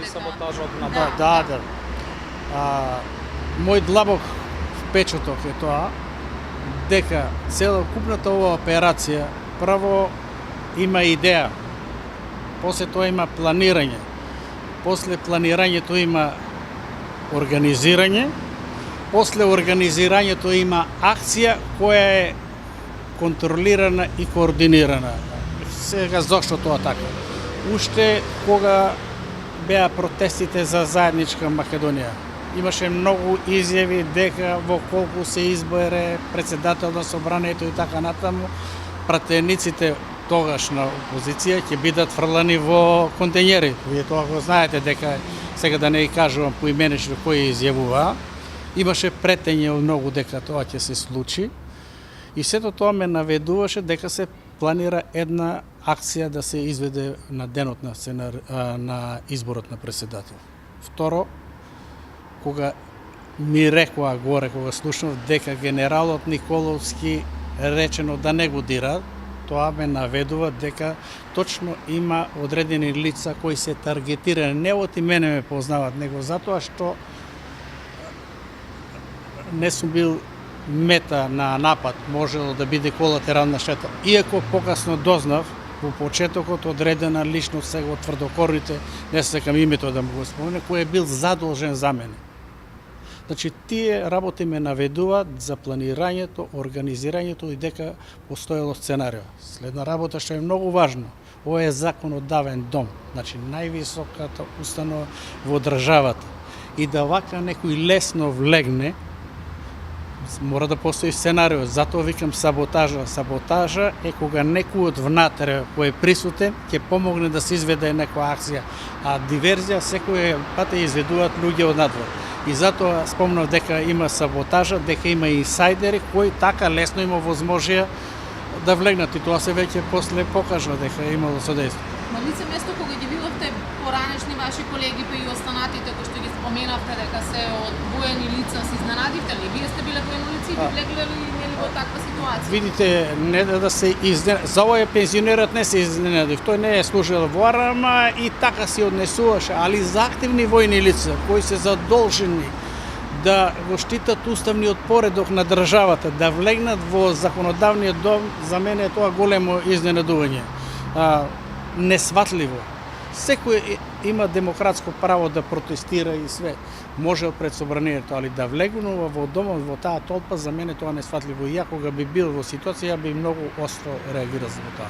и саботажа од Да, НАТО. да. Мој длабок впечаток е тоа дека целокупната ова операција прво има идеја, после тоа има планирање, после планирањето има организирање, после организирањето има акција која е контролирана и координирана. Сега зошто тоа така? Уште кога беа протестите за заедничка Македонија, имаше многу изјави дека во колку се избере председател на собранието и така натаму, пратениците тогаш на опозиција ќе бидат фрлани во контењери. Вие тоа го знаете дека сега да не ги кажувам поименично кои изјавува. Имаше претење од многу дека тоа ќе се случи. И сето тоа ме наведуваше дека се планира една акција да се изведе на денот на изборот на председател. Второ, кога ми рекоа горе, кога слушнав дека генералот Николовски речено да не го дира, тоа ме наведува дека точно има одредени лица кои се таргетирани. Не од и мене ме познават, него затоа што не сум бил мета на напад, можело да биде колатерална штета. Иако покасно дознав, во почетокот одредена личност, сега од тврдокорните, не се секам името да му го спомене, кој е бил задолжен за мене. Значи, тие работи ме наведуваат за планирањето, организирањето и дека постоело сценарио. Следна работа што е многу важно, ова е законодавен дом, значи највисоката установа во државата. И да вака некој лесно влегне, мора да постои сценарио. Затоа викам саботажа. Саботажа е кога некој од внатре кој е присутен ќе помогне да се изведе некоја акција, а диверзија секој пат ја изведуваат луѓе од надвор. И затоа спомнав дека има саботажа, дека има инсайдери кои така лесно има возможија да влегнат и тоа се веќе после покажа дека е имало содейство. На лице место кога ги видовте поранешни ваши колеги па и останатите кои што ги споменавте дека се од воени лица, се изненадивте ли? Вие сте биле воени лица и би влегле ли нели во таква ситуација? Видите, не да се за овој пензионерот не се изненадив. Тој не е служел во арма и така си однесуваше, али за активни војни лица кои се задолжени да го штитат уставниот поредок на државата, да влегнат во законодавниот дом, за мене е тоа големо изненадување. Несватливо. Секој има демократско право да протестира и све. Може пред собранието, али да влегнува во домот во таа толпа, за мене тоа несватливо. И ја кога би бил во ситуација, ја би многу остро реагирал за тоа.